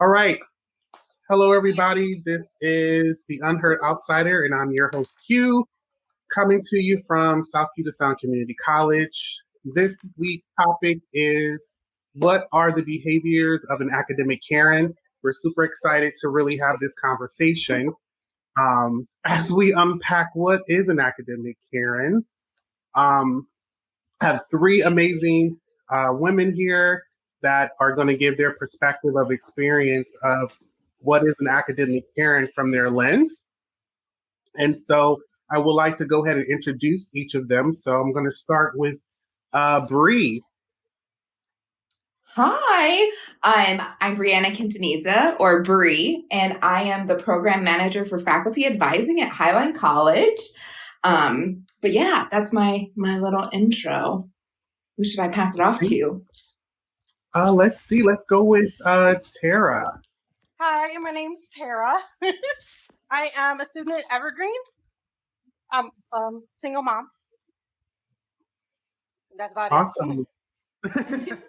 All right. Hello, everybody. This is The Unheard Outsider, and I'm your host, Q, coming to you from South Puget Sound Community College. This week's topic is, what are the behaviors of an academic Karen? We're super excited to really have this conversation as we unpack what is an academic Karen. I have three amazing women here that are going to give their perspective of experience of what is an academic Karen from their lens. And so I would like to go ahead and introduce each of them. So I'm going to start with Bree. Hi, I'm Briana Quintanilla, or Bree, and I am the program manager for faculty advising at Highline College. But yeah, that's my little intro. Who should I pass it off to? Let's see. Let's go with Tarah. Hi, my name's Tarah. I am a student at Evergreen. I'm single mom. That's about Awesome. it.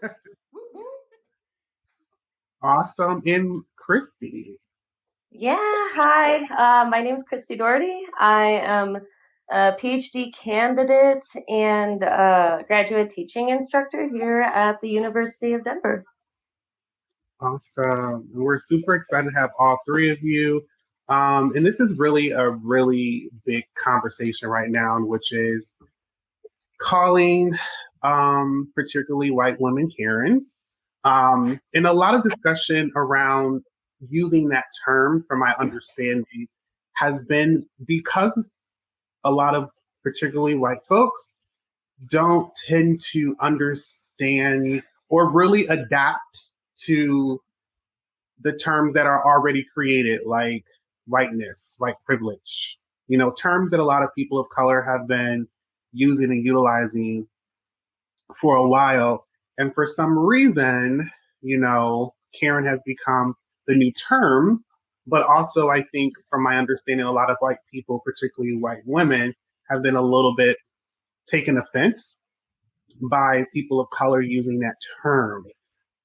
Awesome. And Cristy. Yeah, hi. My name is Cristy Dougherty. I am a PhD candidate and graduate teaching instructor here at the University of Denver. Awesome. We're super excited to have all three of you. And this is really a really big conversation right now, which is calling particularly white women Karens. And a lot of discussion around using that term, from my understanding, has been because a lot of particularly white folks don't tend to understand or really adapt to the terms that are already created, like whiteness, white privilege, terms that a lot of people of color have been using and utilizing for a while. And for some reason, Karen has become the new term. But also, I think, from my understanding, a lot of white people, particularly white women, have been a little bit taken offense by people of color using that term.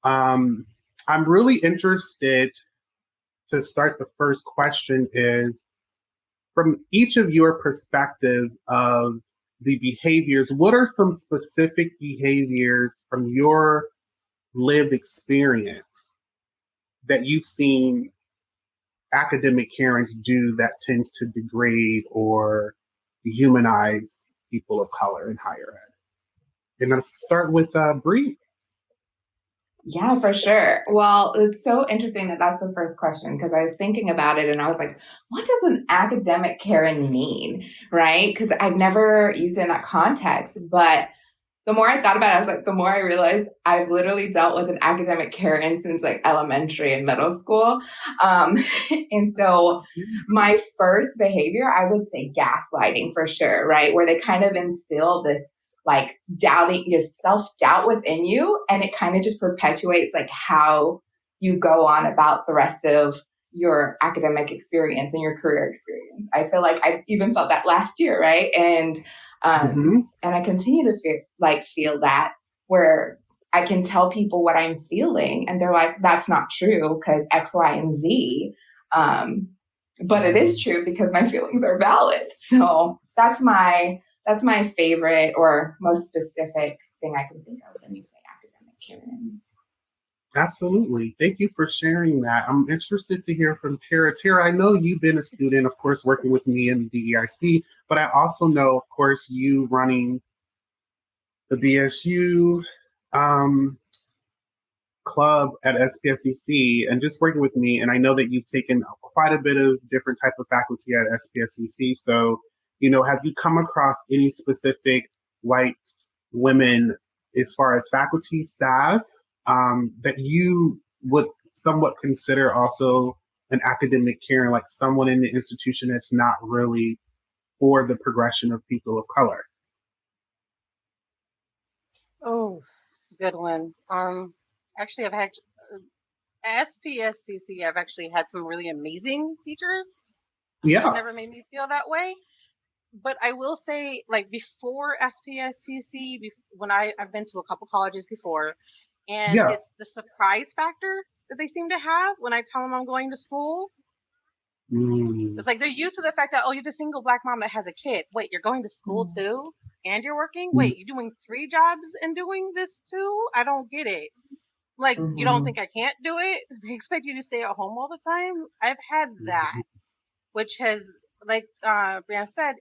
I'm really interested to start. The first question is, from each of your perspective of the behaviors, what are some specific behaviors from your lived experience that you've seen academic Karens do that tends to degrade or dehumanize people of color in higher ed? And let's start with Bree. Yeah, for sure. Well, it's so interesting that that's the first question, because I was thinking about it and I was like, what does an academic Karen mean, right? Because I've never used it in that context. But the more I thought about it, I was like, the more I realized I've literally dealt with an academic Karen since like elementary and middle school. And so my first behavior, I would say gaslighting for sure, right? Where they kind of instill this like doubting, self-doubt within you. And it kind of just perpetuates like how you go on about the rest of your academic experience and your career experience. I feel like I've even felt that last year, right? And I continue to feel that, where I can tell people what I'm feeling and they're like, that's not true because X, Y, and Z. But it is true because my feelings are valid. So that's my favorite or most specific thing I can think of when you say academic Karen. Absolutely. Thank you for sharing that. I'm interested to hear from Tarah. Tarah, I know you've been a student, of course, working with me in the DEIC, but I also know, of course, you running the BSU club at SPSCC and just working with me. And I know that you've taken quite a bit of different type of faculty at SPSCC. So, have you come across any specific white women as far as faculty staff that you would somewhat consider also an academic Karen, like someone in the institution that's not really for the progression of people of color? Oh, it's a good one. Actually, I've had SPSCC. I've actually had some really amazing teachers. Yeah, It never made me feel that way. But I will say, like, before SPSCC, when I've been to a couple colleges before, and it's the surprise factor that they seem to have when I tell them I'm going to school. Mm. It's like they're used to the fact that, oh, you're just a single Black mom that has a kid. Wait, you're going to school too? And you're working? Wait, you're doing 3 jobs and doing this too? I don't get it. Like, you don't think I can't do it? They expect you to stay at home all the time? I've had that, which has, like Briana said,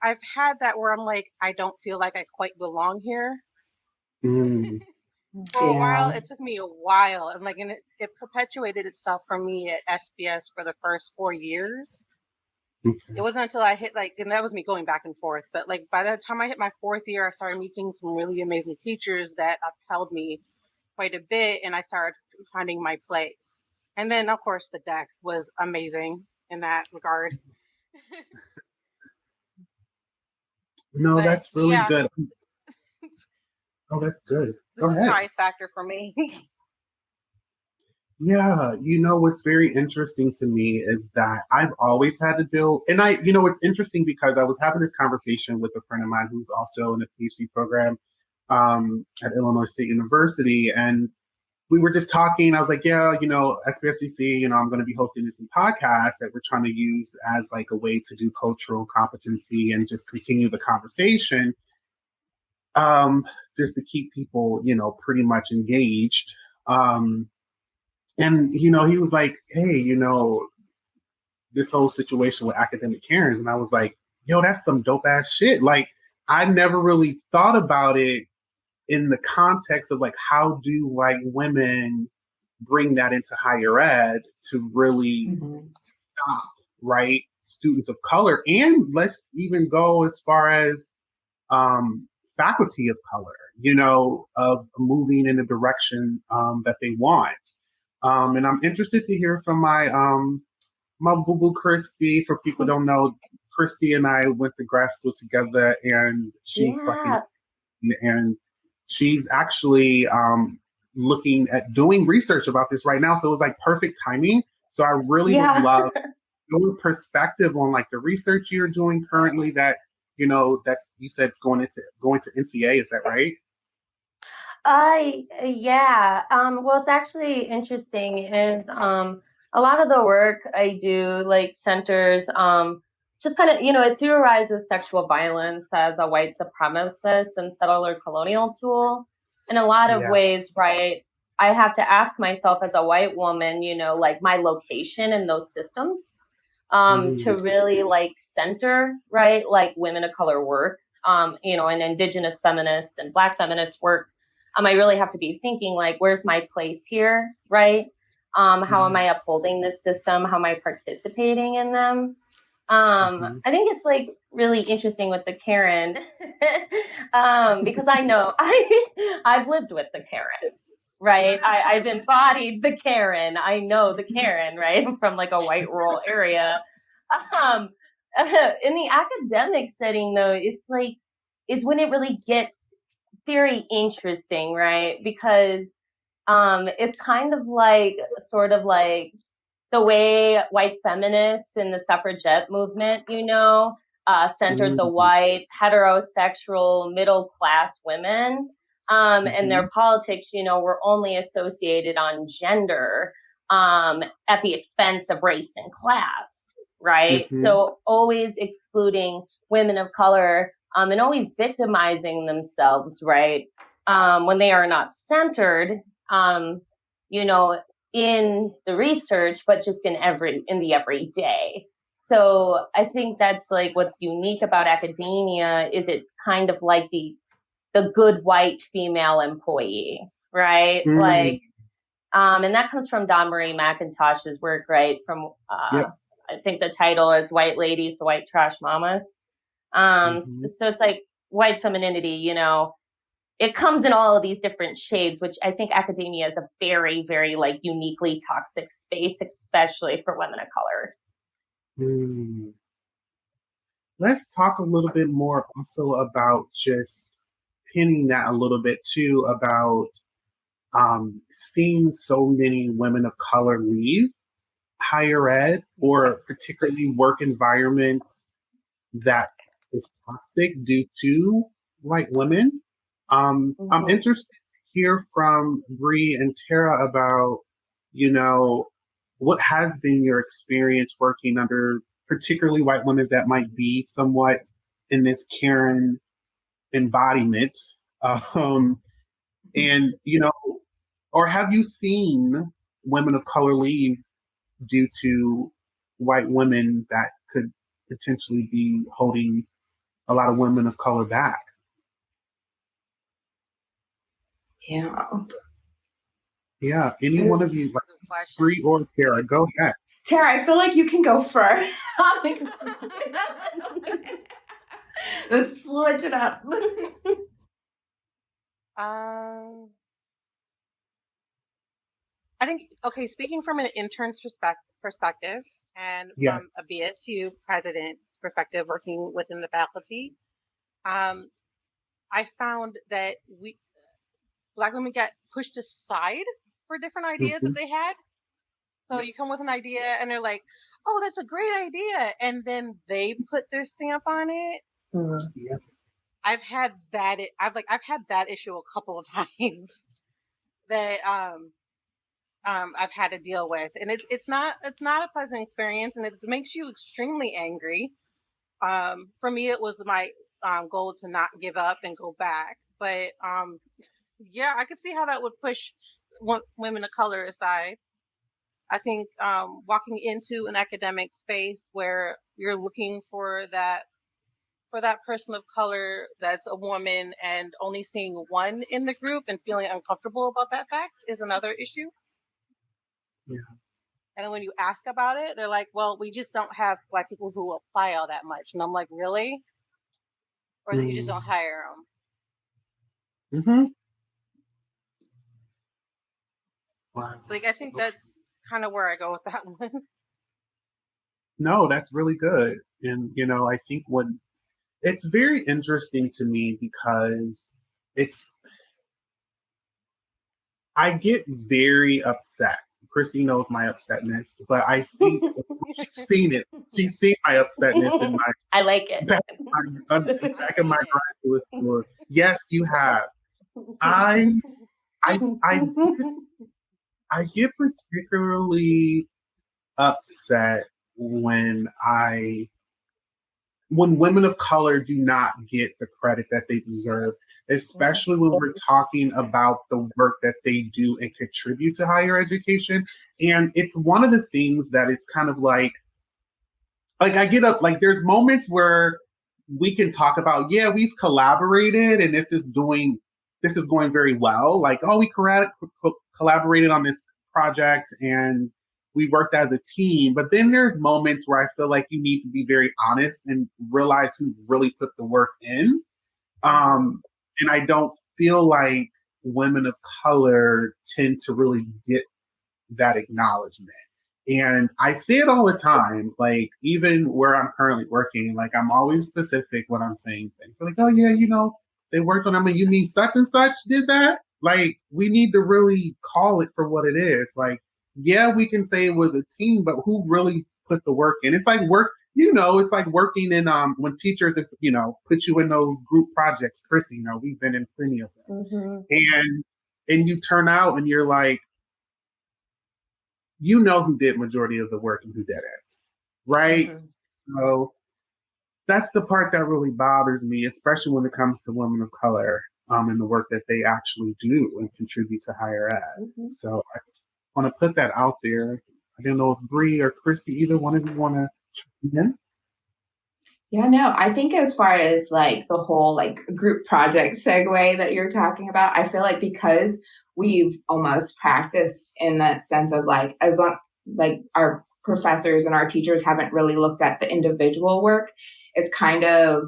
I've had that where I'm like, I don't feel like I quite belong here. Mm. For a while, it took me a while, and like, and it perpetuated itself for me at SBS for the first 4 years. Okay. It wasn't until I hit and that was me going back and forth. But like by the time I hit my 4th year, I started meeting some really amazing teachers that upheld me quite a bit, and I started finding my place. And then, of course, the deck was amazing in that regard. No, But that's really yeah, good. Oh, that's good. the Go ahead. surprise factor for me. Yeah, what's very interesting to me is that I've always had to deal, and it's interesting because I was having this conversation with a friend of mine who's also in a PhD program at Illinois State University, and we were just talking. I was like, yeah, SPSCC, I'm going to be hosting this new podcast that we're trying to use as like a way to do cultural competency and just continue the conversation, just to keep people, pretty much engaged. And, he was like, hey, this whole situation with academic Karens. And I was like, yo, that's some dope ass shit. Like, I never really thought about it in the context of like, how do white women bring that into higher ed to really stop, right, students of color? And let's even go as far as faculty of color, of moving in the direction that they want. And I'm interested to hear from my boo-boo Cristy. For people who don't know, Cristy and I went to grad school together, and she's she's actually looking at doing research about this right now. So it was like perfect timing. So I really would love your perspective on like the research you're doing currently that, that's, you said it's going to NCA. Is that right? Yeah. What's actually interesting is a lot of the work I do like centers just kind of, it theorizes sexual violence as a white supremacist and settler colonial tool in a lot of ways, right? I have to ask myself as a white woman, like my location in those systems to really like center, right? Like women of color work, and Indigenous feminists and Black feminist work. I really have to be thinking like, where's my place here, right? How am I upholding this system? How am I participating in them? I think it's like really interesting with the Karen because I know I've lived with the Karen, right? I've embodied the Karen. I know the Karen, right? From like a white rural area. In the academic setting though, is when it really gets very interesting, right? Because it's kind of like sort of like the way white feminists in the suffragette movement, centered the white heterosexual middle class women, and their politics, were only associated on gender at the expense of race and class, right? So always excluding women of color and always victimizing themselves, right? When they are not centered, in the research, but just in the everyday. So I think that's like what's unique about academia is it's kind of like the good white female employee, right? Like, and that comes from Dawn Marie McIntosh's work, right? From I think the title is "White Ladies, the White Trash Mamas." So it's like white femininity, it comes in all of these different shades, which I think academia is a very, very like uniquely toxic space, especially for women of color. Let's talk a little bit more also about just pinning that a little bit too about seeing so many women of color leave higher ed or particularly work environments that is toxic due to white women. I'm interested to hear from Bree and Tara about you know, what has been your experience working under particularly white women that might be somewhat in this Karen embodiment? And, or have you seen women of color leave due to white women that could potentially be holding a lot of women of color back? Yeah. Yeah. Any one of you, like, Good question. Bree or Tara, go ahead. Tara, I feel like you can go first. Let's switch it up. I think, okay, speaking from an intern's perspective and Yeah. from a BSU president perspective, working within the faculty, I found that Black women get pushed aside for different ideas that they had. So you come with an idea and they're like, oh, that's a great idea. And then they put their stamp on it. Yeah. I've had that issue a couple of times that I've had to deal with, and it's not a pleasant experience, and it makes you extremely angry. For me, it was my goal to not give up and go back, but yeah, I could see how that would push women of color aside. I think walking into an academic space where you're looking for that person of color that's a woman and only seeing one in the group and feeling uncomfortable about that fact is another issue. Yeah. And then when you ask about it, they're like, well, we just don't have Black people who apply all that much. And I'm like, really? Or is it you just don't hire them? Mm-hmm. Wow. So I think that's kind of where I go with that one. No, that's really good. And, I think it's very interesting to me because I get very upset. Cristy knows my upsetness, but I think she's seen it. She's seen my upsetness in my. I like it. Back in my graduate school. Yes, you have. I get particularly upset when women of color do not get the credit that they deserve, especially when we're talking about the work that they do and contribute to higher education. And it's one of the things that it's kind of like I get up, like there's moments where we can talk about, yeah, we've collaborated and this is going very well. Like, oh, we collaborated on this project and we worked as a team. But then there's moments where I feel like you need to be very honest and realize who really put the work in. And I don't feel like women of color tend to really get that acknowledgement. And I say it all the time, like even where I'm currently working, like I'm always specific when I'm saying things. So like, oh yeah, they worked on, you mean such and such did that? Like we need to really call it for what it is. Like, yeah, we can say it was a team, but who really put the work in? It's like it's like working in when teachers, put you in those group projects. Cristy, we've been in plenty of them. Mm-hmm. And you turn out and you're like, who did majority of the work and who didn't, right? Mm-hmm. So that's the part that really bothers me, especially when it comes to women of color and the work that they actually do and contribute to higher ed. Mm-hmm. So I want to put that out there. I don't know if Bree or Cristy, either one of you want to chime in? Yeah, no, I think as far as like the whole like group project segue that you're talking about, I feel like because we've almost practiced in that sense of like, as long like our professors and our teachers haven't really looked at the individual work, it's kind of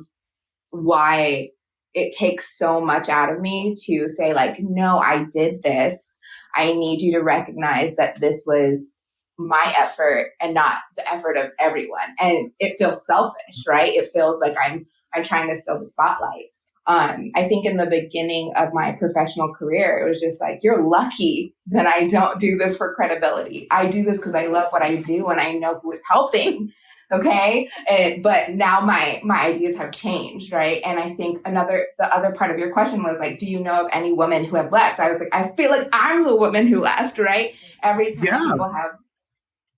why it takes so much out of me to say like, no, I did this. I need you to recognize that this was my effort and not the effort of everyone. And it feels selfish, right? It feels like I'm trying to steal the spotlight. I think in the beginning of my professional career, it was just like, you're lucky that I don't do this for credibility. I do this because I love what I do and I know who it's helping. Okay. But now my ideas have changed. Right. And I think the other part of your question was like, do you know of any women who have left? I was like, I feel like I'm the woman who left. Right. Every time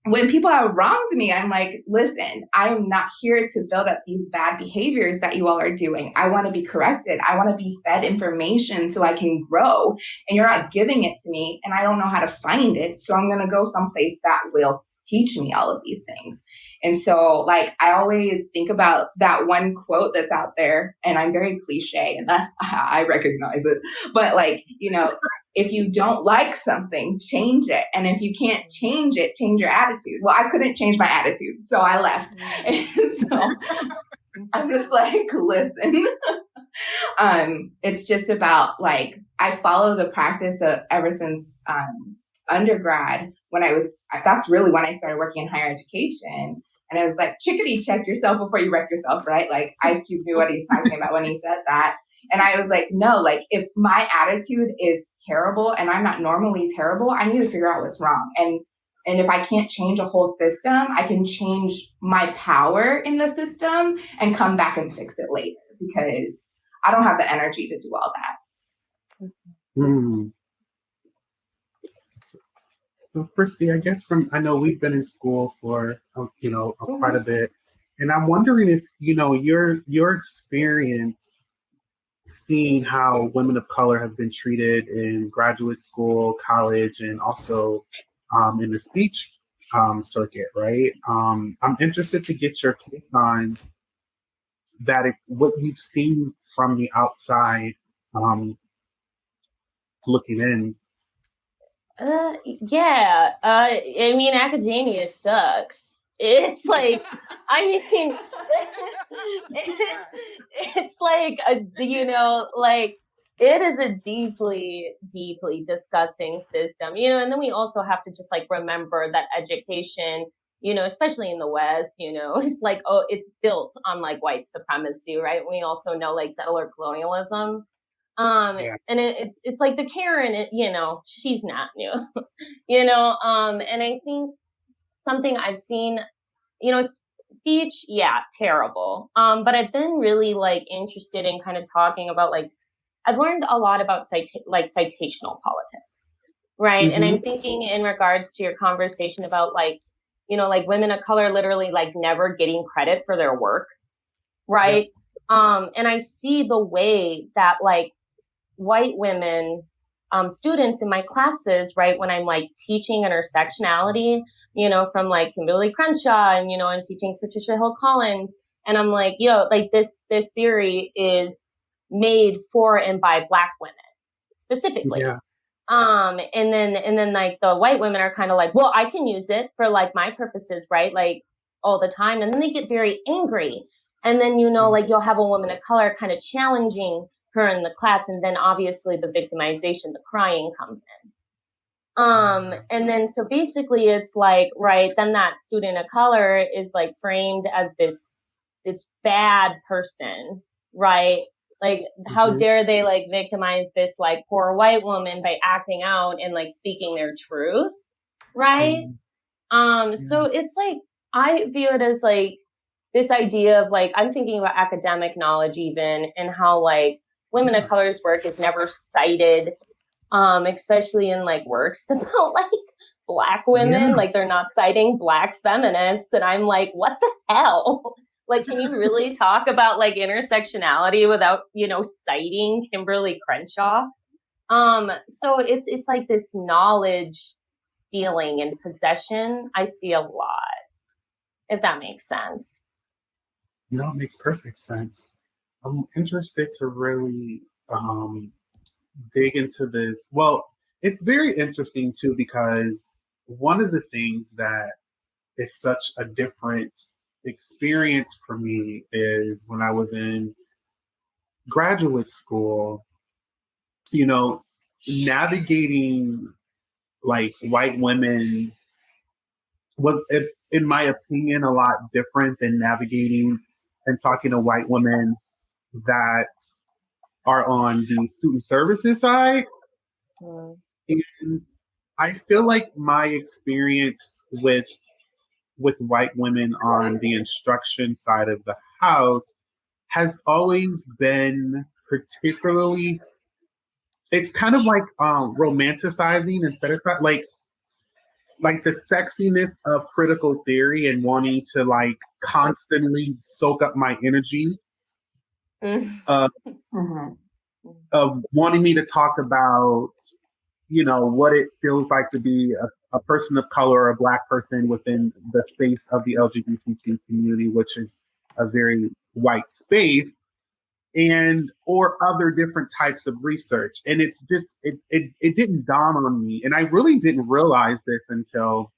when people have wronged me, I'm like, listen, I am not here to build up these bad behaviors that you all are doing. I want to be corrected. I want to be fed information so I can grow. And you're not giving it to me, and I don't know how to find it. So I'm going to go someplace that will teach me all of these things. And so, like, I always think about that one quote that's out there, and I'm very cliche, and that I recognize it. But like, if you don't like something, change it. And if you can't change it, change your attitude. Well, I couldn't change my attitude, so I left. And so I'm just like, listen, it's just about like, I follow the practice of ever since undergrad that's really when I started working in higher education. And it was like, chickadee, check yourself before you wreck yourself, right? Like Ice Cube knew what he was talking about when he said that. And I was like, no, like if my attitude is terrible and I'm not normally terrible, I need to figure out what's wrong. And if I can't change a whole system, I can change my power in the system and come back and fix it later, because I don't have the energy to do all that. So, Cristy, I guess I know we've been in school for, quite a bit. And I'm wondering if, your experience seeing how women of color have been treated in graduate school, college, and also in the speech circuit, right? I'm interested to get your take on that, what you've seen from the outside looking in. Yeah. I mean, academia sucks. It's like, I mean, it's like, like, it is a deeply, deeply disgusting system, and then we also have to just like remember that education, especially in the West, is like, it's built on like white supremacy, right? We also know like settler colonialism. And it's like the Karen, she's not new, and I think something I've seen, speech, yeah, terrible. But I've been really like interested in kind of talking about like, I've learned a lot about citational politics, right? Mm-hmm. And I'm thinking in regards to your conversation about like, like women of color literally like never getting credit for their work, right? Yep. And I see the way that like white women, students in my classes, right, when I'm like teaching intersectionality, from like Kimberly Crenshaw and, I'm teaching Patricia Hill Collins. And I'm like, like this theory is made for and by Black women specifically. Yeah. And then like the white women are kind of like, well, I can use it for like my purposes, right? Like all the time. And then they get very angry. And then, like you'll have a woman of color kind of challenging her in the class, and then obviously the victimization, the crying comes in. And then so basically it's like, right, then that student of color is like framed as this bad person, right? Like, how dare they like victimize this like poor white woman by acting out and like speaking their truth, right? So it's like, I view it as like this idea of like, I'm thinking about academic knowledge even, and how like women of color's work is never cited, especially in like works about like Black women, like they're not citing Black feminists. And I'm like, what the hell? Like, can you really talk about like intersectionality without, citing Kimberly Crenshaw? So it's like this knowledge stealing and possession. I see a lot, if that makes sense. No, it makes perfect sense. I'm interested to really dig into this. Well, it's very interesting too, because one of the things that is such a different experience for me is when I was in graduate school, navigating like white women was, in my opinion, a lot different than navigating and talking to white women that are on the student services side. And I feel like my experience with with white women on the instruction side of the house has always been particularly, it's kind of like romanticizing and like the sexiness of critical theory and wanting to like constantly soak up my energy, of wanting me to talk about, you know, what it feels like to be a person of color or a Black person within the space of the LGBTQ community, which is a very white space, and or other different types of research. And it's just, it didn't dawn on me. And I really didn't realize this until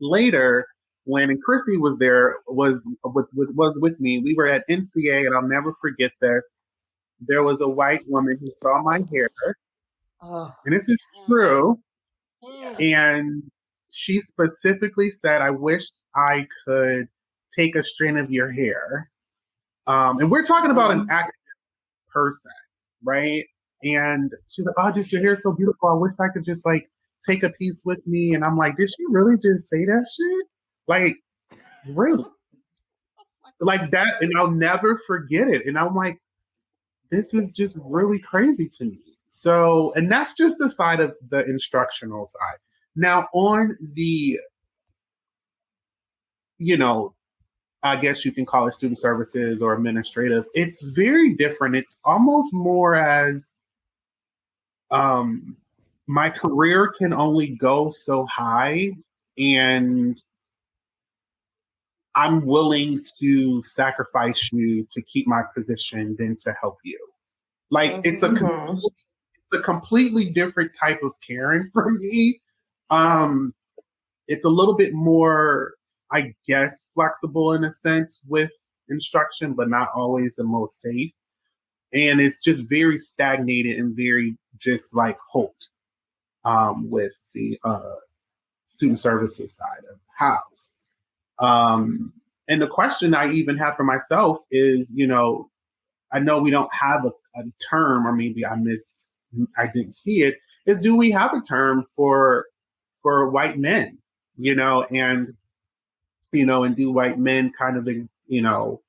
later when, and Cristy was there, was with me. We were at NCA, and I'll never forget this. There was a white woman who saw my hair, and this is true. And she specifically said, "I wish I could take a strand of your hair." And we're talking about an academic person, right? And she's like, "Oh, just your hair is so beautiful. I wish I could just like take a piece with me." And I'm like, "Did she really just say that shit? Like, really?" Like that, and I'll never forget it. And I'm like, this is just really crazy to me. So, and that's just the side of the instructional side. Now, on the, you know, I guess you can call it student services or administrative, it's very different. It's almost more as my career can only go so high, and I'm willing to sacrifice you to keep my position than to help you. Like it's a completely different type of caring for me. It's a little bit more, I guess, flexible in a sense with instruction, but not always the most safe. And it's just very stagnated and very just like hoped with the student services side of the house. And the question I even have for myself is, you know, I know we don't have a term, or maybe I didn't see it, is do we have a term for white men, you know, and do white men kind of, you know,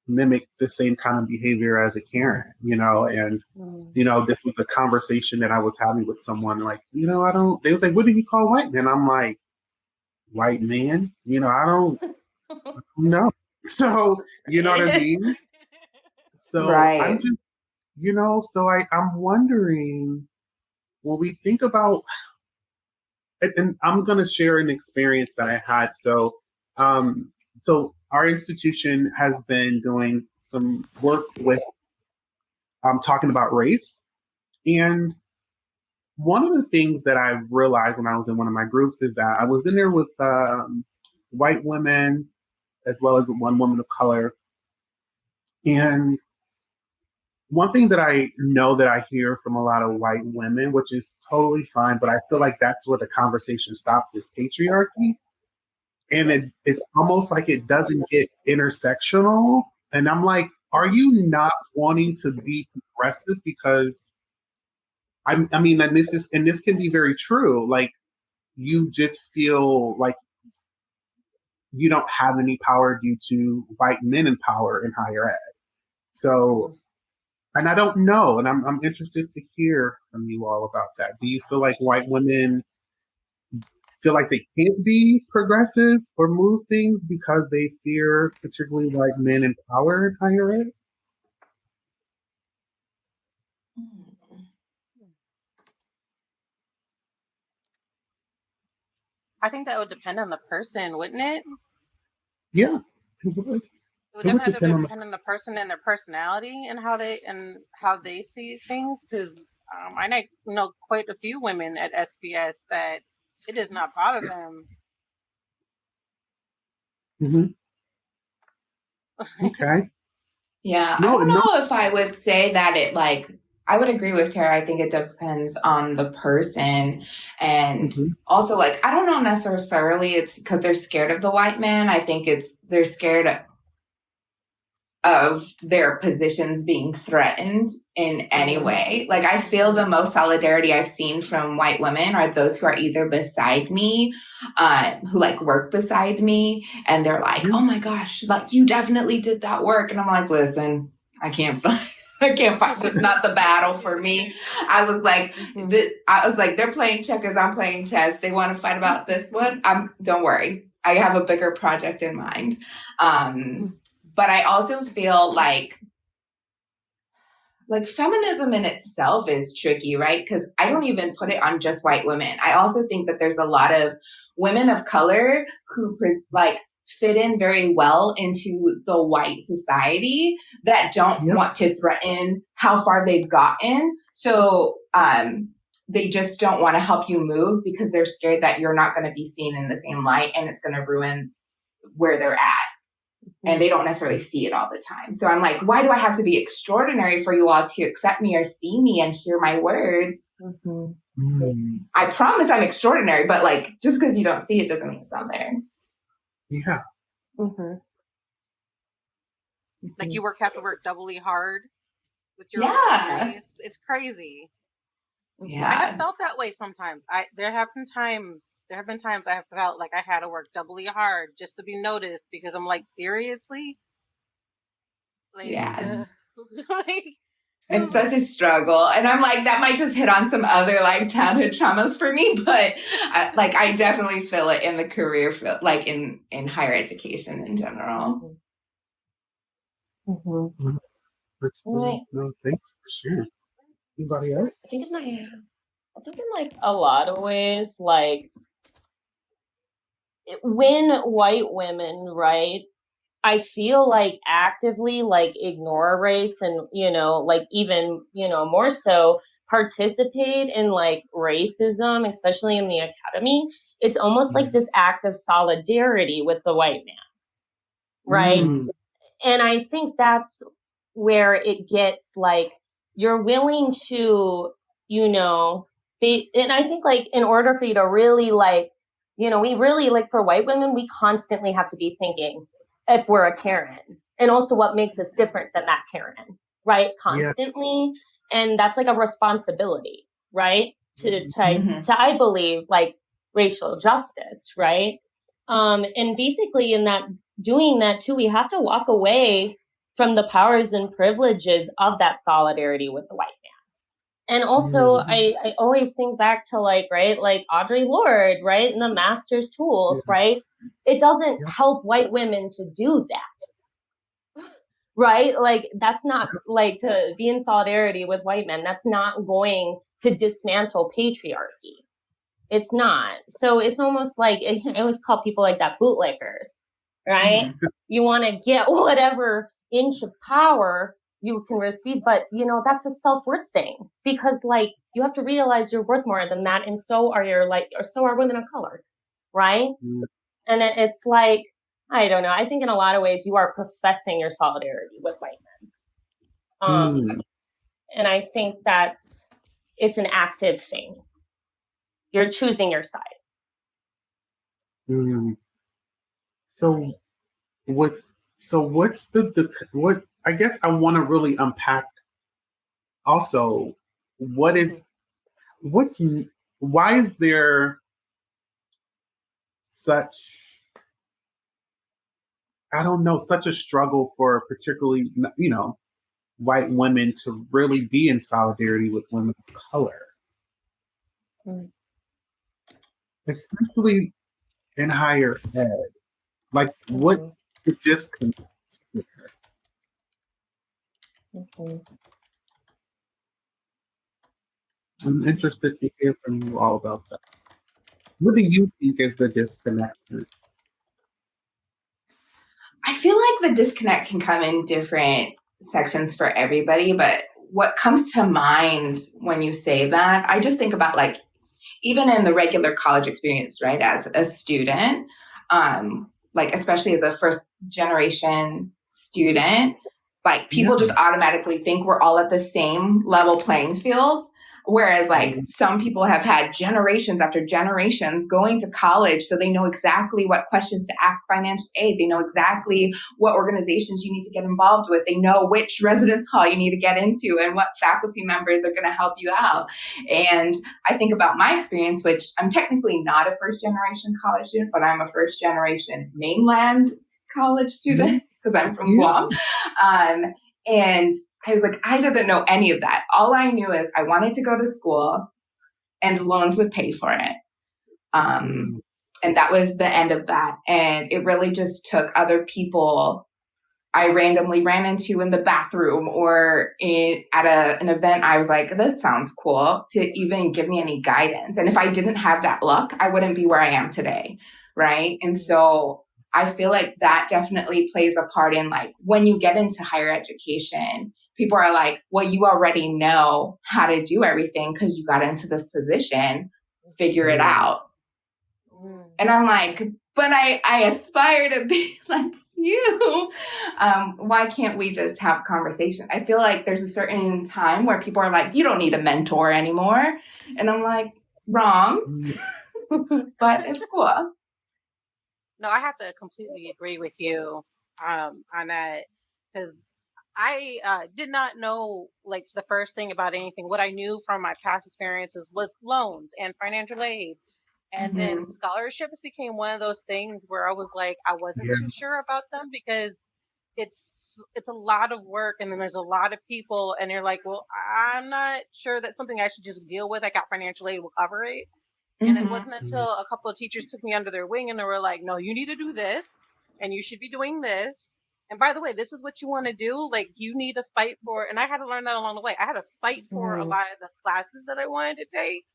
mimic the same kind of behavior as a Karen, you know? And, you know, this was a conversation that I was having with someone, like, you know, they was like, what do you call white men? I'm like, white man? You know, I don't know. So, you know what I mean? So right. I'm just, you know, so I'm wondering, when we think about, and I'm going to share an experience that I had. So, so our institution has been doing some work with talking about race. And one of the things that I realized when I was in one of my groups is that I was in there with white women as well as one woman of color. And one thing that I know that I hear from a lot of white women, which is totally fine, but I feel like that's where the conversation stops, is patriarchy. And it's almost like it doesn't get intersectional. And I'm like, are you not wanting to be progressive? Because I mean, and this can be very true. Like, you just feel like you don't have any power due to white men in power in higher ed. So, and I don't know, and I'm interested to hear from you all about that. Do you feel like white women feel like they can't be progressive or move things because they fear particularly white men in power in higher ed? I think that would depend on the person, wouldn't it? Yeah, it would. It would definitely depend on the person and their personality and how they see things. Because I know quite a few women at SPS that it does not bother them. Okay. Yeah, I don't know if I would say that it like, I would agree with Tara. I think it depends on the person. And also, like, I don't know necessarily it's because they're scared of the white man. I think they're scared of their positions being threatened in any way. Like, I feel the most solidarity I've seen from white women are those who are either beside me, who like work beside me, and they're like, oh my gosh, like you definitely did that work. And I'm like, listen, I can't fight. It's not the battle for me. I was like, they're playing checkers, I'm playing chess. They want to fight about this one. Don't worry. I have a bigger project in mind. But I also feel like feminism in itself is tricky, right? Because I don't even put it on just white women. I also think that there's a lot of women of color who fit in very well into the white society that don't want to threaten how far they've gotten. So they just don't want to help you move because they're scared that you're not going to be seen in the same light and it's going to ruin where they're at. And they don't necessarily see it all the time. So I'm like, why do I have to be extraordinary for you all to accept me or see me and hear my words? I promise I'm extraordinary, but like, just because you don't see it doesn't mean it's not there. Yeah. Like you have to work doubly hard with your race. It's crazy. Yeah. I have felt that way sometimes. There have been times I have felt like I had to work doubly hard just to be noticed because I'm like, seriously? It's such a struggle. And I'm like, that might just hit on some other like childhood traumas for me, but I definitely feel it in the career field, like in higher education in general. No, thank you for sharing. Anybody else? I think in like a lot of ways, like when white women, right, I feel like actively like ignore race and, like even, more so participate in like racism, especially in the academy, it's almost like this act of solidarity with the white man, right? And I think that's where it gets like, you're willing to, and I think like in order for you to really like, we really like for white women, we constantly have to be thinking if we're a Karen and also what makes us different than that Karen, right? Constantly. Yeah. And that's like a responsibility, right? To I believe like racial justice, right? And basically in that, doing that too, we have to walk away from the powers and privileges of that solidarity with the white man. And also, I always think back to like Audre Lorde, right? And the master's tools, right? It doesn't help white women to do that, right? Like that's not like to be in solidarity with white men. That's not going to dismantle patriarchy. It's not. So it's almost like, I always call people like that bootleggers, right? You want to get whatever inch of power you can receive, but that's a self-worth thing because like you have to realize you're worth more than that, and so are women of color, right? And it's like, I don't know, I think in a lot of ways you are professing your solidarity with white men, and I think it's an active thing. You're choosing your side. So what's what I guess I want to really unpack also why is there such a struggle for particularly white women to really be in solidarity with women of color, especially in higher ed? Like what's the disconnect here? I'm interested to hear from you all about that. What do you think is the disconnect? I feel like the disconnect can come in different sections for everybody, but what comes to mind when you say that, I just think about like, even in the regular college experience, right, as a student, like especially as a first generation student, like people just automatically think we're all at the same level playing field. Whereas like some people have had generations after generations going to college, so they know exactly what questions to ask financial aid. They know exactly what organizations you need to get involved with. They know which residence hall you need to get into and what faculty members are going to help you out. And I think about my experience, which I'm technically not a first generation college student, but I'm a first generation mainland college student because I'm from Guam. And I was like, I didn't know any of that. All I knew is I wanted to go to school and loans would pay for it. And that was the end of that. And it really just took other people I randomly ran into in the bathroom or at an event. I was like, that sounds cool, to even give me any guidance. And if I didn't have that luck, I wouldn't be where I am today. Right. And so I feel like that definitely plays a part in like when you get into higher education, people are like, well, you already know how to do everything because you got into this position, figure it out. And I'm like, but I aspire to be like you. Why can't we just have conversation? I feel like there's a certain time where people are like, you don't need a mentor anymore. And I'm like, wrong, but it's cool. No, I have to completely agree with you on that, because I did not know like the first thing about anything. What I knew from my past experiences was loans and financial aid. And then scholarships became one of those things where I was like, I wasn't too sure about them because it's a lot of work, and then there's a lot of people, and they're like, well, I'm not sure that's something I should just deal with. I got financial aid, will cover it. And it wasn't until a couple of teachers took me under their wing and they were like, no, you need to do this and you should be doing this. And by the way, this is what you want to do. Like, you need to fight for, and I had to learn that along the way. I had to fight for a lot of the classes that I wanted to take.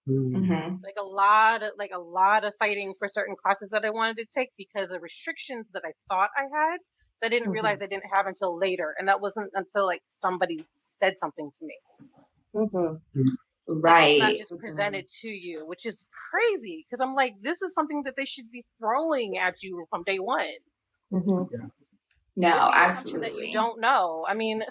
Like a lot of fighting for certain classes that I wanted to take because of restrictions that I thought I had that I didn't realize I didn't have until later. And that wasn't until like somebody said something to me. Like, it's not just presented to you, which is crazy because I'm like, this is something that they should be throwing at you from day one. No, absolutely. That you don't know. I mean,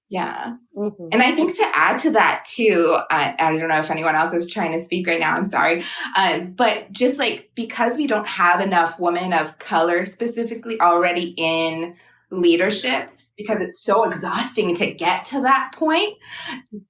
yeah. And I think to add to that too, I don't know if anyone else is trying to speak right now, I'm sorry. But just like, because we don't have enough women of color specifically already in leadership, because it's so exhausting to get to that point,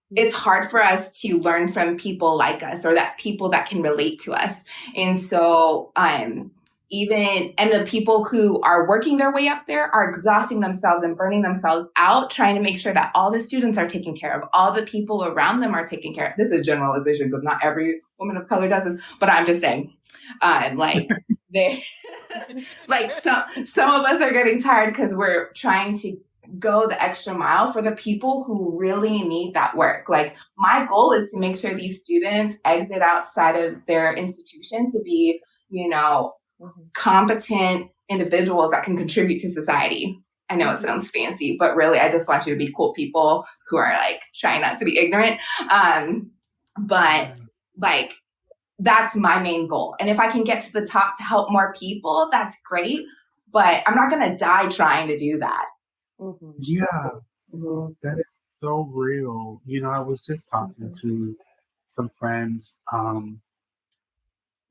it's hard for us to learn from people like us or that people that can relate to us. And so, and the people who are working their way up there are exhausting themselves and burning themselves out, trying to make sure that all the students are taken care of, all the people around them are taken care of. This is generalization because not every woman of color does this, but I'm just saying, like they, like some of us are getting tired because we're trying to go the extra mile for the people who really need that work. Like, my goal is to make sure these students exit outside of their institution to be, competent individuals that can contribute to society. I know it sounds fancy, but really, I just want you to be cool people who are like trying not to be ignorant. But like, that's my main goal. And if I can get to the top to help more people, that's great. But I'm not going to die trying to do that. Yeah, that is so real. I was just talking to some friends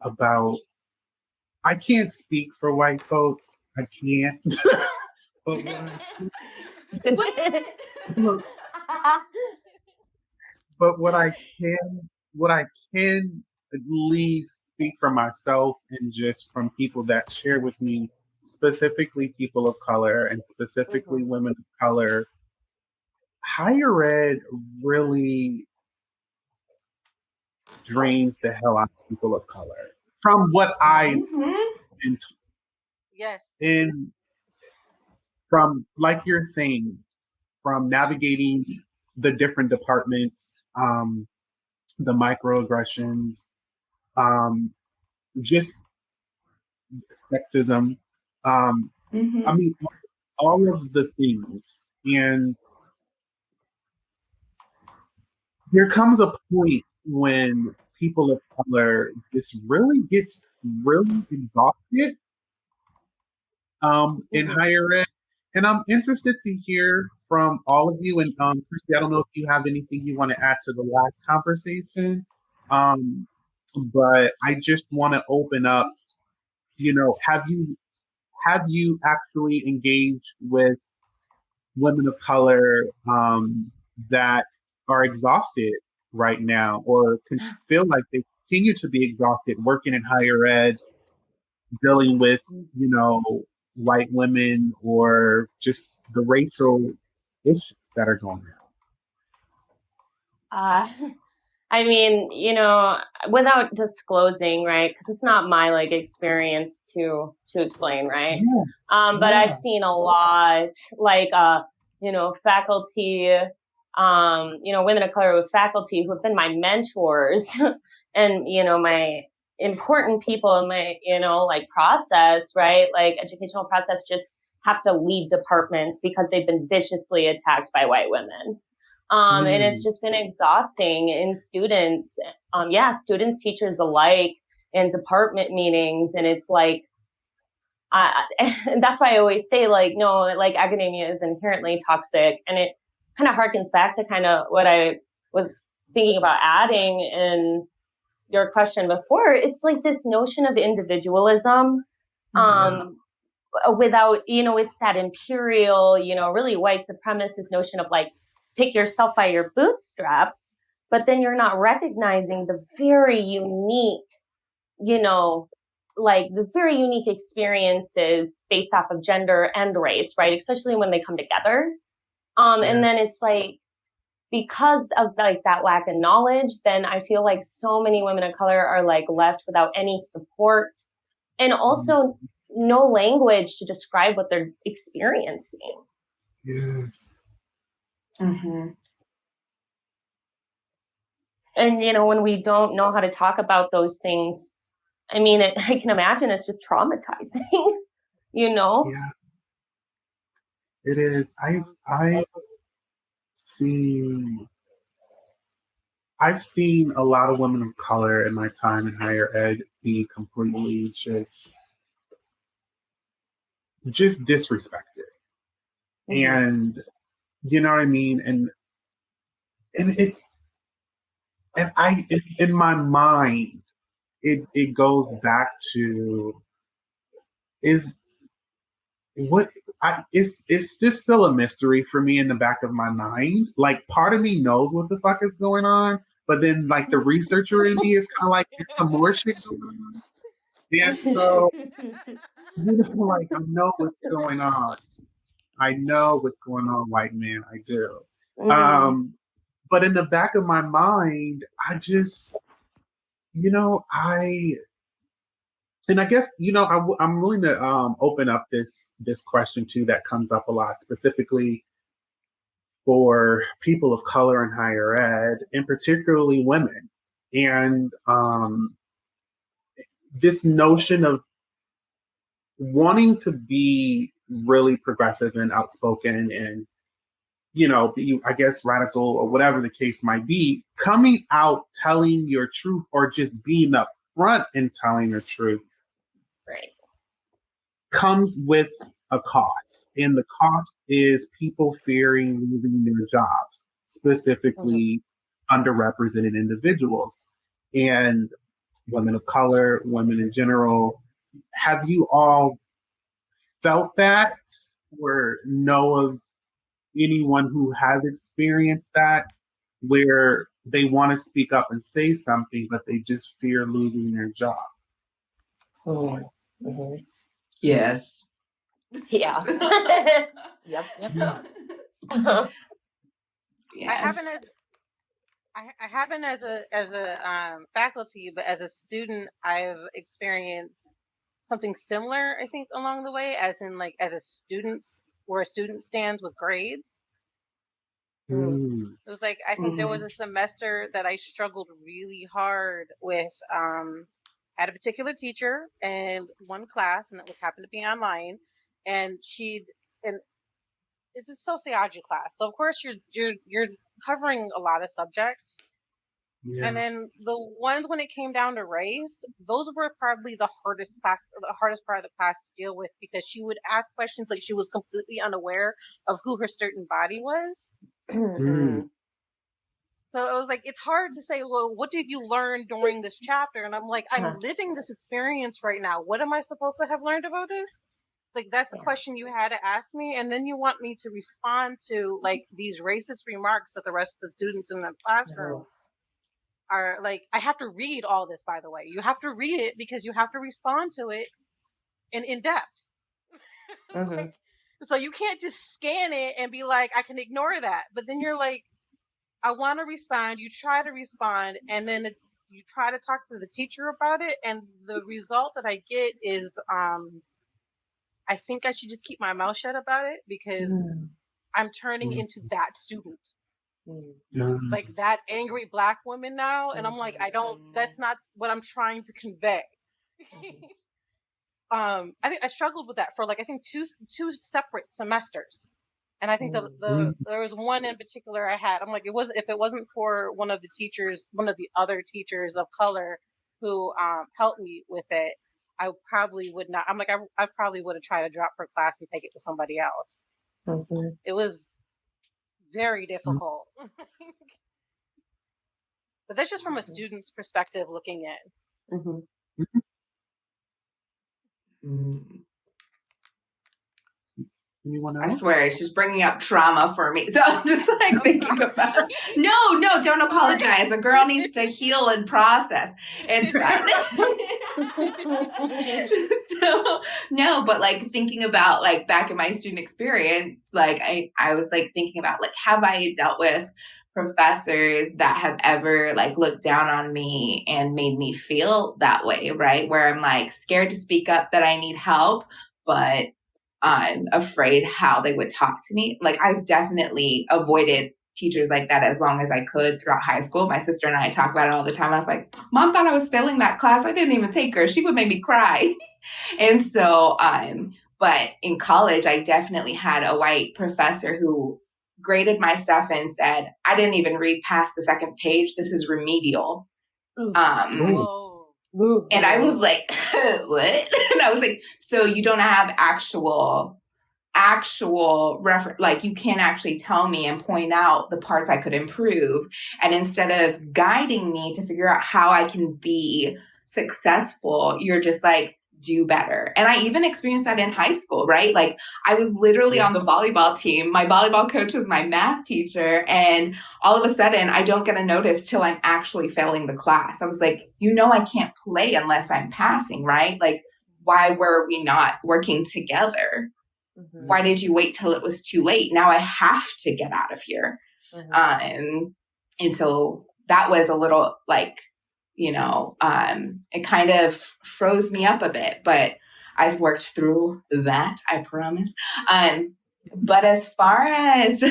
about, I can't speak for white folks. I can't. But what I can at least speak for myself and just from people that share with me, specifically people of color and specifically women of color, higher ed really drains the hell out of people of color. From what I've been told. Yes. And from, like you're saying, from navigating the different departments, the microaggressions, just sexism, I mean, all of the things. And there comes a point when people of color just really gets really exhausted in higher ed. And I'm interested to hear from all of you. And Cristy, I don't know if you have anything you want to add to the last conversation, but I just want to open up. Have you actually engaged with women of color that are exhausted right now, or can feel like they continue to be exhausted working in higher ed, dealing with, white women, or just the racial issues that are going Uh, I mean, without disclosing, right? Because it's not my experience to explain, right? But I've seen a lot, faculty, women of color with faculty who have been my mentors, and my important people in my process, right? Like educational process, just have to leave departments because they've been viciously attacked by white women. And it's just been exhausting in students, students, teachers alike, in department meetings. And it's like, and that's why I always say, academia is inherently toxic. And it kind of harkens back to kind of what I was thinking about adding in your question before. It's like this notion of individualism, without, it's that imperial, really white supremacist notion of pick yourself by your bootstraps, but then you're not recognizing the very unique, the very unique experiences based off of gender and race, right? Especially when they come together. And then it's because of that lack of knowledge, then I feel like so many women of color are left without any support, and also no language to describe what they're experiencing. Yes. Mm-hmm. And, when we don't know how to talk about those things, I mean, I can imagine it's just traumatizing, Yeah, it is. I've seen a lot of women of color in my time in higher ed be completely just disrespected. And you know what I mean? And in my mind, it goes back to it's just still a mystery for me in the back of my mind. Like, part of me knows what the fuck is going on, but then the researcher in me is kind of it's some more shit going on. And so, I know what's going on. I know what's going on, white man. I do. But in the back of my mind, I just, and I guess, I'm willing to open up this question too that comes up a lot, specifically for people of color in higher ed, and particularly women. And this notion of wanting to be really progressive and outspoken and, be, I guess, radical or whatever the case might be, coming out, telling your truth, or just being upfront and telling your truth, right, comes with a cost. And the cost is people fearing losing their jobs, specifically underrepresented individuals and women of color, women in general. Have you all felt that, or know of anyone who has experienced that, where they want to speak up and say something, but they just fear losing their job? Yes. Yeah. Yep. Yes. I haven't as a faculty, but as a student, I've experienced something similar. I think along the way, as in as a student, where a student stands with grades. It was I think there was a semester that I struggled really hard with. Had a particular teacher and one class, and it was happened to be online, and it's a sociology class, so of course you're covering a lot of subjects, Yeah. And then the ones when it came down to race, those were probably the hardest part of the class to deal with, because she would ask questions like she was completely unaware of who her certain body was. Mm. So it was like, it's hard to say, well, what did you learn during this chapter? And I'm like, I'm living this experience right now. What am I supposed to have learned about this? Like, that's the question you had to ask me. And then you want me to respond to like these racist remarks that the rest of the students in the classroom are like. I have to read all this, by the way. You have to read it because you have to respond to it in depth. Like, so you can't just scan it and be like, I can ignore that. But then you're like, I want to respond. You try to respond, and then you try to talk to the teacher about it. And the result that I get is, I think I should just keep my mouth shut about it, because I'm turning into that student. Like that angry Black woman now. And I'm like, that's not what I'm trying to convey. I think I struggled with that for like, I think two separate semesters. And I think there was one in particular I had. I'm like, if it wasn't for one of the other teachers of color who helped me with it, I probably would not. I'm like, I probably would have tried to drop her class and take it to somebody else. It was very difficult. But that's just from a student's perspective looking in. Anyone I else? swear, she's bringing up trauma for me. So I'm just like thinking about, no, don't apologize. A girl needs to heal and process. It's fine. So, no, but like thinking about like back in my student experience, like I was like thinking about like, have I dealt with professors that have ever like looked down on me and made me feel that way, right? Where I'm like scared to speak up that I need help, but I'm afraid how they would talk to me. Like I've definitely avoided teachers like that as long as I could throughout high school. My sister and I talk about it all the time. I was like, Mom thought I was failing that class. I didn't even take her. She would make me cry. And so, but in college, I definitely had a white professor who graded my stuff and said, I didn't even read past the second page. This is remedial. And I was like, what? And I was like, so you don't have actual reference, like you can't actually tell me and point out the parts I could improve. And instead of guiding me to figure out how I can be successful, you're just like, do better. And I even experienced that in high school, right? Like I was literally on the volleyball team. My volleyball coach was my math teacher. And all of a sudden I don't get a notice till I'm actually failing the class. I was like, I can't play unless I'm passing, right? Like, why were we not working together? Why did you wait till it was too late? Now I have to get out of here. And so that was a little like, it kind of froze me up a bit, but I've worked through that, I promise. But as far as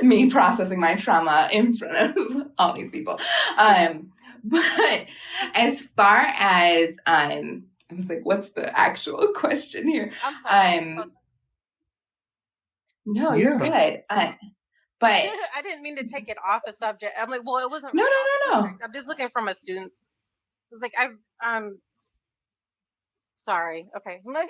me processing my trauma in front of all these people, but as far as, I was like, what's the actual question here? I'm sorry. No, you're good. But I didn't mean to take it off a subject. I'm like, well, it wasn't. No. Subject. I'm just looking from a student. It was like, I'm sorry. Okay. No,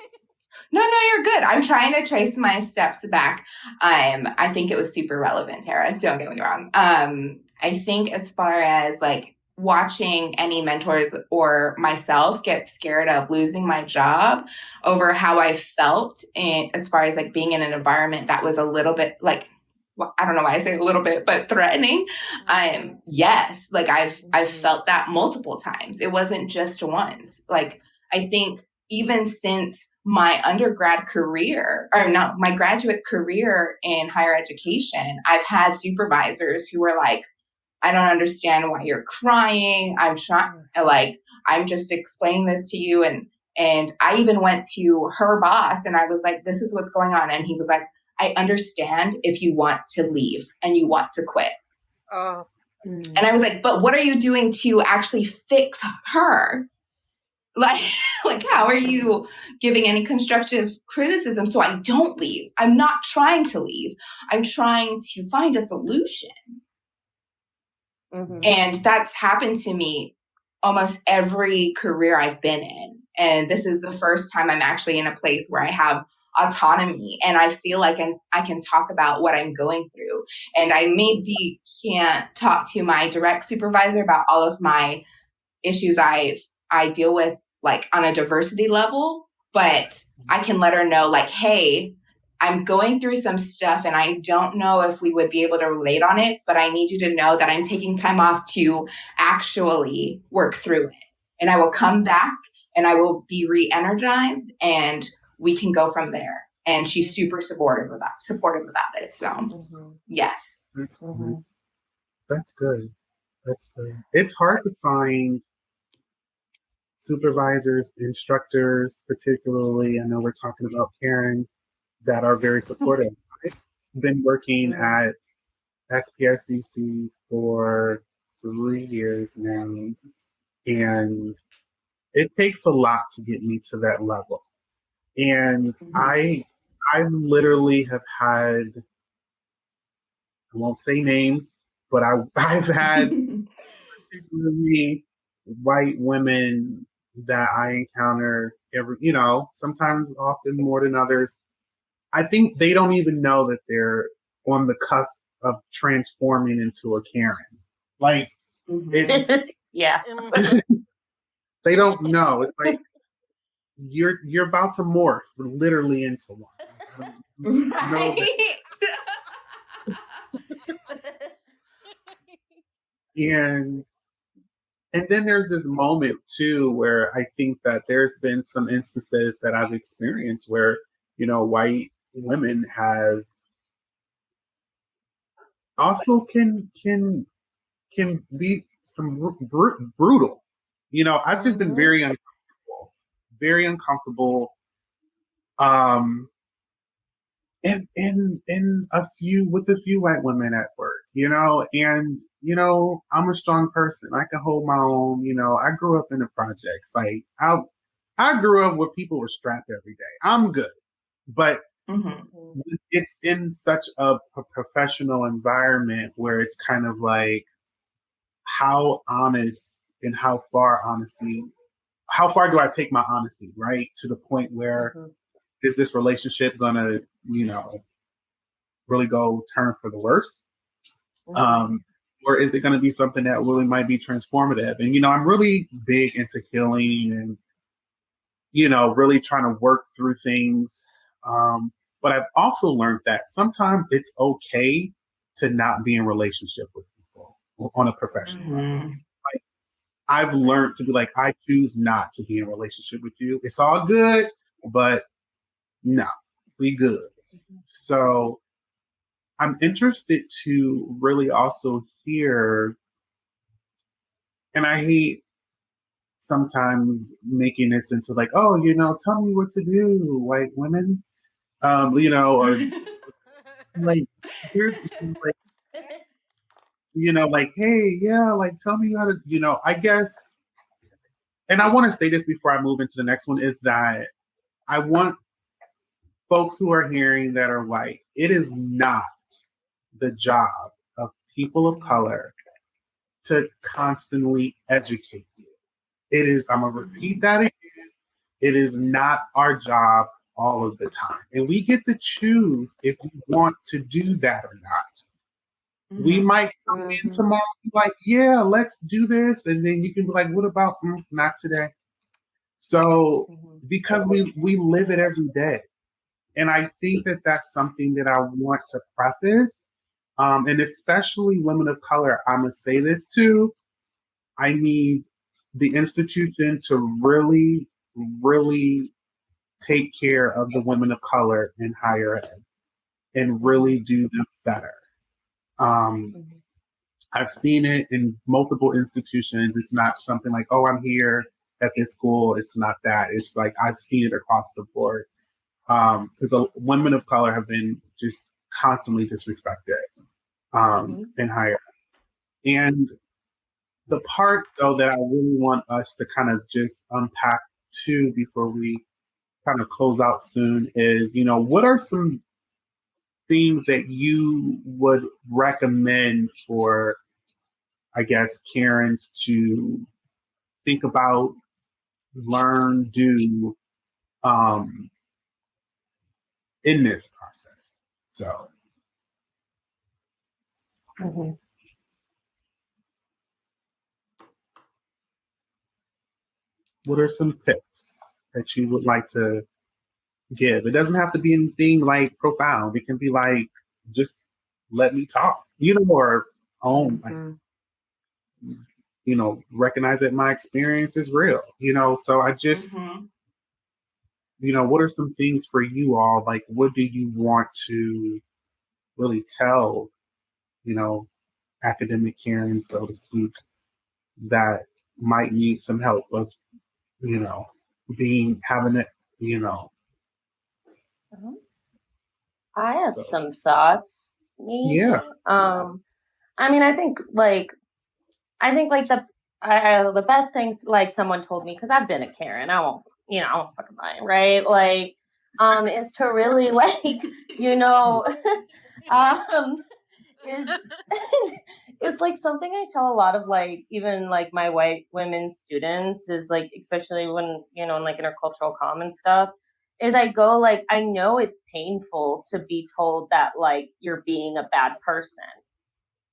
you're good. I'm trying to trace my steps back. I think it was super relevant, Tara. Don't get me wrong. I think as far as like watching any mentors or myself get scared of losing my job over how I felt, and as far as like being in an environment that was a little bit like, I don't know why I say a little bit, but threatening. Yes, like I've felt that multiple times. It wasn't just once. Like I think even since my undergrad career, or not my graduate career in higher education, I've had supervisors who were like, I don't understand why you're crying. I'm just explaining this to you. And I even went to her boss and I was like, this is what's going on. And he was like, I understand if you want to leave and you want to quit. And I was like, but what are you doing to actually fix her? Like how are you giving any constructive criticism so I don't leave? I'm not trying to leave. I'm trying to find a solution. And that's happened to me almost every career I've been in. And this is the first time I'm actually in a place where I have autonomy and I feel like I can talk about what I'm going through. And I maybe can't talk to my direct supervisor about all of my issues I deal with, like on a diversity level, but I can let her know, like, hey, I'm going through some stuff and I don't know if we would be able to relate on it, but I need you to know that I'm taking time off to actually work through it. And I will come back and I will be re-energized and we can go from there. And she's super supportive about it. So yes. That's good. That's good. That's good. It's hard to find supervisors, instructors, particularly. I know we're talking about Karens that are very supportive. I've been working at SPSCC for 3 years now, and it takes a lot to get me to that level. And I literally have had, I won't say names, but I've had particularly white women that I encounter sometimes often more than others. I think they don't even know that they're on the cusp of transforming into a Karen. Like, it's yeah. They don't know. It's like you're about to morph literally into one. Right. And then there's this moment too where I think that there's been some instances that I've experienced where, white women have also can be some brutal. I've just been very uncomfortable. And with a few white women at work, and I'm a strong person. I can hold my own. I grew up in the projects. Like I grew up where people were strapped every day. I'm good, but it's in such a professional environment where it's kind of like how honest and how far do I take my honesty, right? To the point where is this relationship gonna, really go turn for the worse? Or is it gonna be something that really might be transformative? And, I'm really big into healing and, really trying to work through things. But I've also learned that sometimes it's okay to not be in relationship with people on a professional level. Like, I've learned to be like, I choose not to be in a relationship with you. It's all good, but no, we good. So I'm interested to really also hear, and I hate sometimes making this into like, oh, tell me what to do, white women, or like, here's like, hey, yeah, like, tell me how to, I guess, and I want to say this before I move into the next one, is that I want folks who are hearing that are white, it is not the job of people of color to constantly educate you. It is, I'm going to repeat that again, it is not our job all of the time. And we get to choose if we want to do that or not. We might come in tomorrow and be like, yeah, let's do this. And then you can be like, what about not today? So because we live it every day. And I think that that's something that I want to preface. And especially women of color, I'm going to say this too. I need the institution to really, really take care of the women of color in higher ed and really do them better. I've seen it in multiple institutions. It's not something like, oh, I'm here at this school. It's not that. It's like I've seen it across the board. Because women of color have been just constantly disrespected in higher ed. And the part, though, that I really want us to kind of just unpack too before we kind of close out soon is, what are some things that you would recommend for I guess, Karens to think about, learn, do in this process. So. Mm-hmm. What are some tips that you would like to give? It doesn't have to be anything like profound. It can be like, just let me talk, or own, recognize that my experience is real, So I just, what are some things for you all? Like, what do you want to really tell, academic Karens, so to speak, that might need some help of, having it, I have some thoughts. Maybe. Yeah. I mean, I think the best things, like someone told me, because I've been a Karen, I won't fucking lie, right? Like, is to really is it's like something I tell a lot of even my white women students is especially when in intercultural common stuff, is I go I know it's painful to be told that you're being a bad person.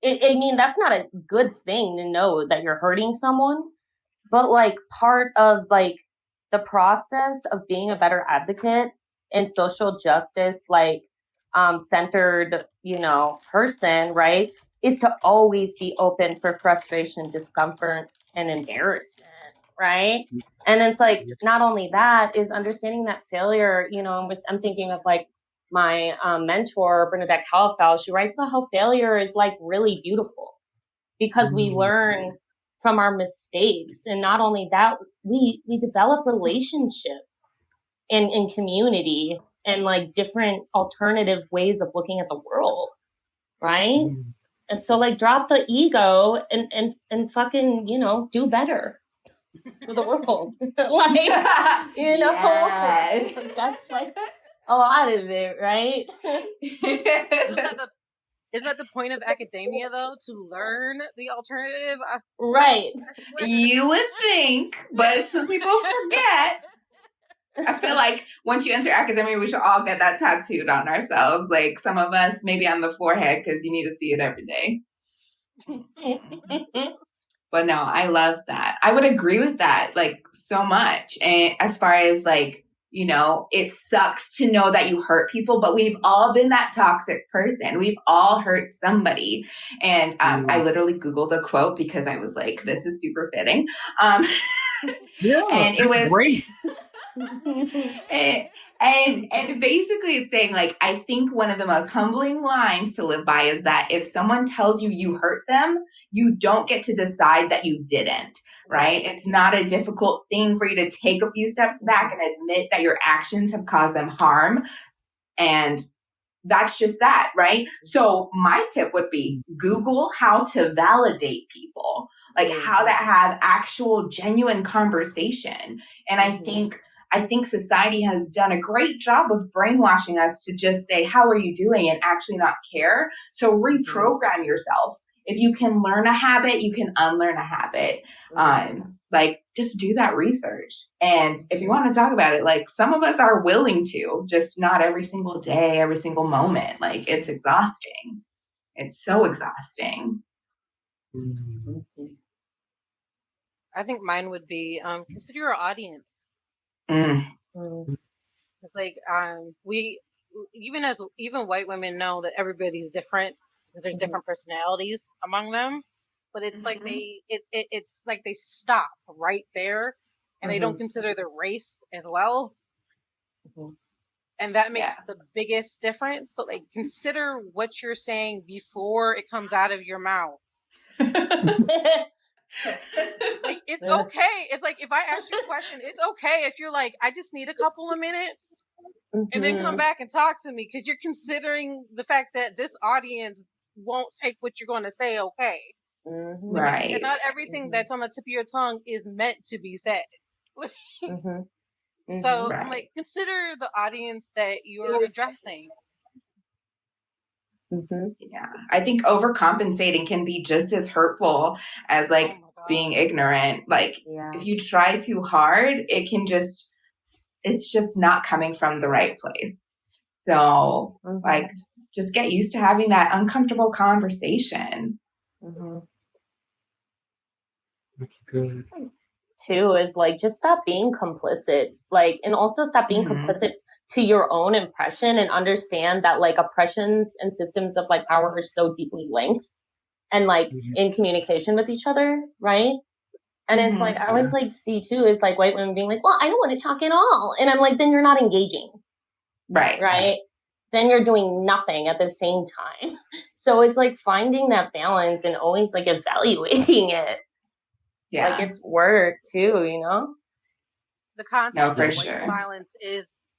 I mean, that's not a good thing to know that you're hurting someone, but part of the process of being a better advocate and social justice centered person, right, is to always be open for frustration, discomfort, and embarrassment, right? And it's not only that, is understanding that failure, I'm thinking of my mentor, Bernadette Calafell. She writes about how failure is really beautiful because we learn from our mistakes. And not only that, we develop relationships in community and different alternative ways of looking at the world, right? And so drop the ego and fucking, do better for the world. Yes. That's a lot of it, right? Isn't that the point of academia, though, to learn the alternative? Right. You would think, but some people forget. I feel like once you enter academia, we should all get that tattooed on ourselves. Some of us, maybe on the forehead, because you need to see it every day. But no, I love that. I would agree with that, so much. And as far as it sucks to know that you hurt people, but we've all been that toxic person. We've all hurt somebody. And I literally Googled a quote because I was like, this is super fitting. Yeah, and it was great. and basically it's saying I think one of the most humbling lines to live by is that if someone tells you you hurt them, you don't get to decide that you didn't, right? It's not a difficult thing for you to take a few steps back and admit that your actions have caused them harm. And that's just that, right? So my tip would be Google how to validate people, how to have actual genuine conversation. And I think society has done a great job of brainwashing us to just say, how are you doing? And actually not care. So reprogram yourself. If you can learn a habit, you can unlearn a habit. Just do that research. And if you want to talk about it, some of us are willing to, just not every single day, every single moment. It's exhausting. It's so exhausting. I think mine would be consider your audience. It's we even white women know that everybody's different because there's different personalities among them, but it's it's like they stop right there and they don't consider their race as well. And that makes the biggest difference. So consider what you're saying before it comes out of your mouth. It's okay. It's if I ask you a question, it's okay if you're I just need a couple of minutes and then come back and talk to me, because you're considering the fact that this audience won't take what you're going to say okay. Right. And not everything that's on the tip of your tongue is meant to be said. So I'm consider the audience that you're addressing. Yeah. I think overcompensating can be just as hurtful as like being ignorant. Like if you try too hard, it's just not coming from the right place. So like just get used to having that uncomfortable conversation. That's good. Too is like just stop being complicit, like, and also stop being complicit to your own impression, and understand that like oppressions and systems of like power are so deeply linked and like in communication with each other, right? And it's like I always like see too is like white women being like, well, I don't want to talk at all, and I'm like, then you're not engaging, right? Then you're doing nothing at the same time. So it's like finding that balance and always like evaluating it. Like it's work too, you know? The concept that white silence is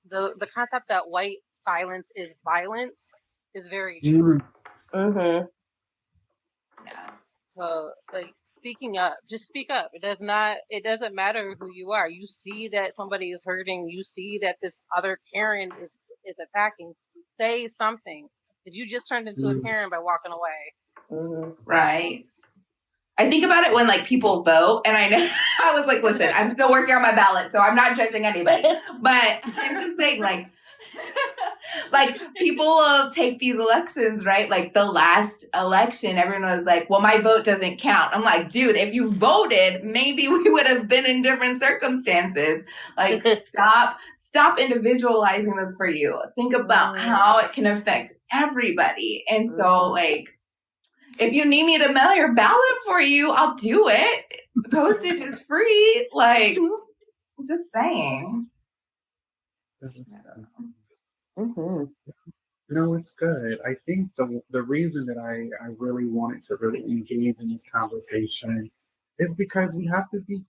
the concept that white silence is violence is very true. Yeah. So like speaking up, just speak up. It doesn't matter who you are. You see that somebody is hurting, you see that this other Karen is attacking. Say something. Did you just turned into a Karen by walking away? Right. I think about it when like people vote, and I know I was like, listen, I'm still working on my ballot, so I'm not judging anybody. But I'm just saying, like, like people will take these elections, right? Like the last election, everyone was like, well, my vote doesn't count. I'm like, dude, if you voted, maybe we would have been in different circumstances. Like, stop individualizing this for you. Think about how it can affect everybody. And so, like, if you need me to mail your ballot for you, I'll do it. Postage is free. Like, I'm just saying. No, it's good. I think the reason that I really wanted to really engage in this conversation is because we have to be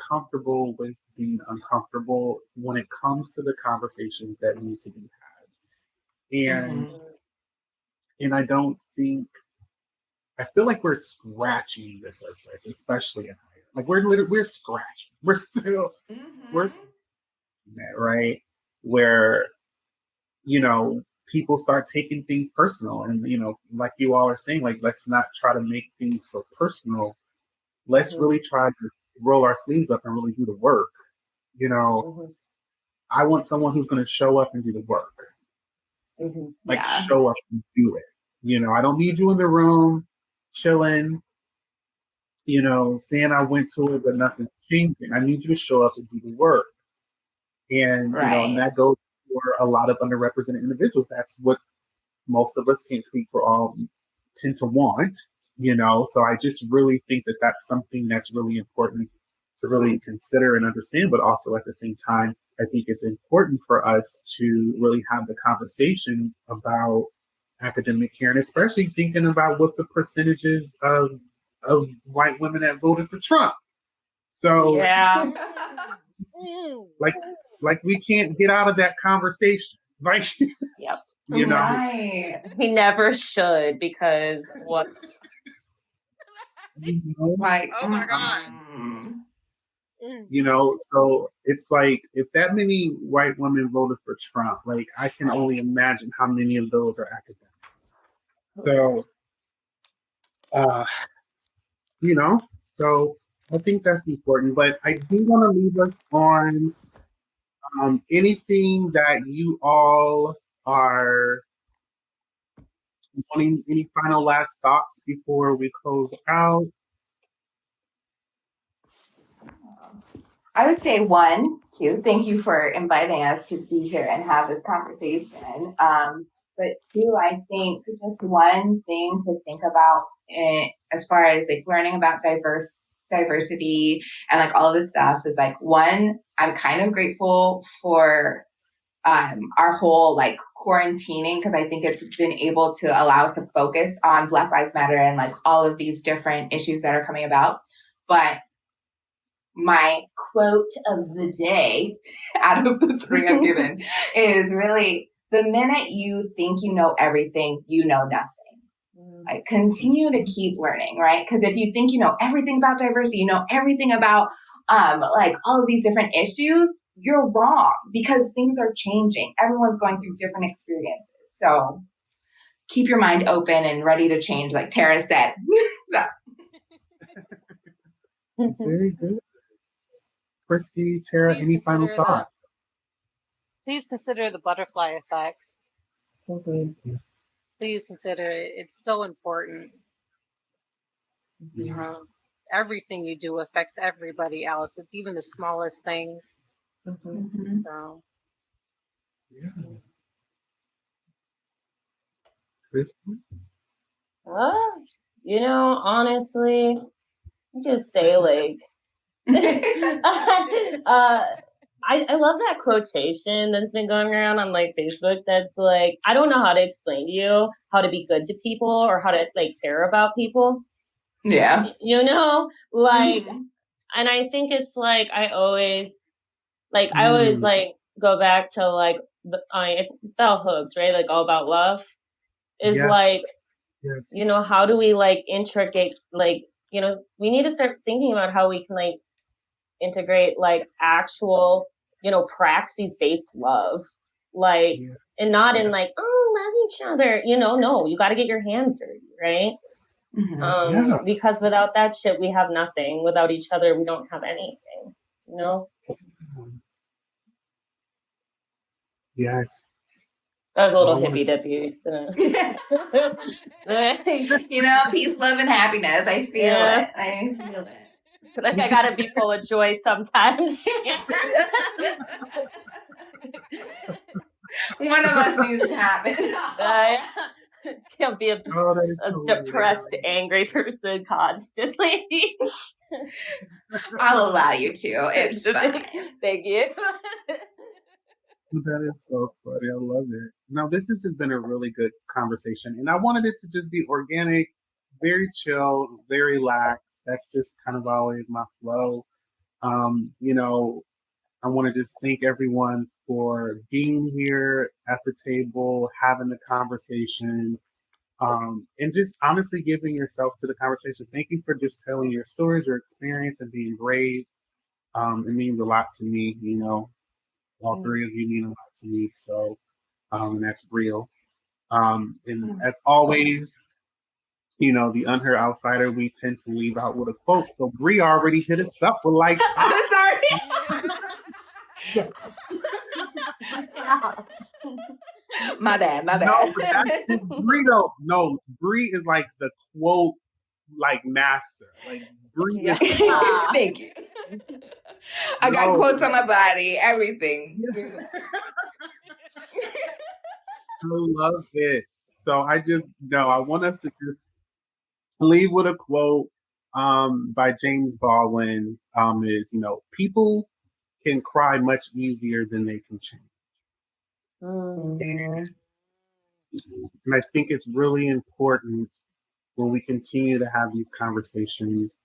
comfortable with being uncomfortable when it comes to the conversations that need to be had. And I don't think, I feel like we're scratching the surface, especially in higher. Like we're scratching. We're still right? Where, you know, people start taking things personal, and you know, like you all are saying, like let's not try to make things so personal. Let's really try to roll our sleeves up and really do the work. You know, I want someone who's going to show up and do the work. Like show up and do it. You know, I don't need you in the room chilling, you know, saying I went to it but nothing's changing. I need you to show up and do the work. And you know, and that goes for a lot of underrepresented individuals. That's what most of us, can't speak for all, tend to want, you know. So I just really think that that's something that's really important to really consider and understand, but also at the same time, I think it's important for us to really have the conversation about academic care, and especially thinking about what the percentages of white women that voted for Trump. So like we can't get out of that conversation. Like you know, we never should, because what you know, like, oh my God. You know, so it's like if that many white women voted for Trump, like I can only imagine how many of those are academics. So, you know, so I think that's important. But I do want to leave us on anything that you all are wanting, any final last thoughts before we close out? I would say one, Q, thank you for inviting us to be here and have this conversation. But two, I think just one thing to think about as far as like learning about diversity and like all of this stuff is like, one, I'm kind of grateful for our whole like quarantining, because I think it's been able to allow us to focus on Black Lives Matter and like all of these different issues that are coming about. But my quote of the day out of the three I've given is really, the minute you think you know everything, you know nothing. Like, continue to keep learning, right? Because if you think you know everything about diversity, you know everything about like all of these different issues, you're wrong, because things are changing. Everyone's going through different experiences. So keep your mind open and ready to change, like Tarah said. So. Very good. Cristy, Tarah, any final thoughts? Please consider the butterfly effect. Mm-hmm. Please consider it. It's so important. Everything you do affects everybody else. It's even the smallest things. So. Yeah. Cristy? Honestly, just say like, I love that quotation that's been going around on like Facebook. That's like, I don't know how to explain to you how to be good to people or how to like care about people. Yeah. Like, and I think it's like, I always like go back to like, it's bell hooks, right? Like all about love is like, how do we like integrate, like, we need to start thinking about how we can like integrate like actual, praxis-based love, like, and not in like, oh, love each other, no, you got to get your hands dirty, right? Because without that shit, we have nothing. Without each other, we don't have anything, Yes. That was a little hippy-dippy. Peace, love, and happiness. I feel it. I feel it. Like I gotta be full of joy sometimes. One of us needs to have it. Can't be a depressed, angry person constantly. I'll allow you to. It's fine. Thank you. That is so funny. I love it. Now, this has just been a really good conversation, and I wanted it to just be organic, very chill, very relaxed. That's just kind of always my flow. I want to just thank everyone for being here at the table, having the conversation, and just honestly giving yourself to the conversation. Thank you for just telling your stories, your experience, and being brave. It means a lot to me, all three of you mean a lot to me. So, and that's real. And as always, the unheard outsider, we tend to leave out with a quote. So Bree already hit us up with like, I'm sorry. My bad. No, but that's Bree though. No, Bree is like the quote, like master. Like Bree is Thank you. I got quotes on my body, everything. I love it. So I want us to just leave with a quote by James Baldwin. Is people can cry much easier than they can change. And I think it's really important when we continue to have these conversations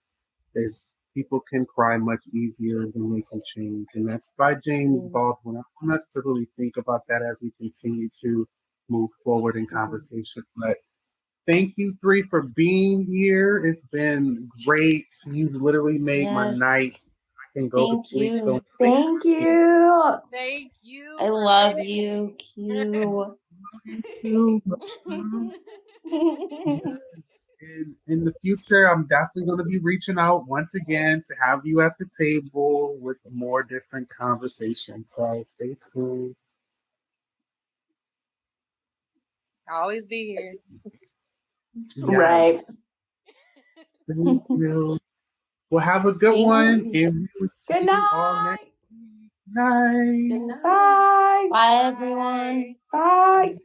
is people can cry much easier than they can change. And that's by James Baldwin. I want us to really think about that as we continue to move forward in conversation. But thank you three for being here. It's been great. You've literally made my night. I can go to sleep. So thank you. Thank you. I love you, Q. In the future, I'm definitely going to be reaching out once again to have you at the table with more different conversations. So stay tuned. I'll always be here. Yes. Right. Thank you. Well, have a good one. And we will see Good you all night. next night. Bye. Bye, everyone. Bye.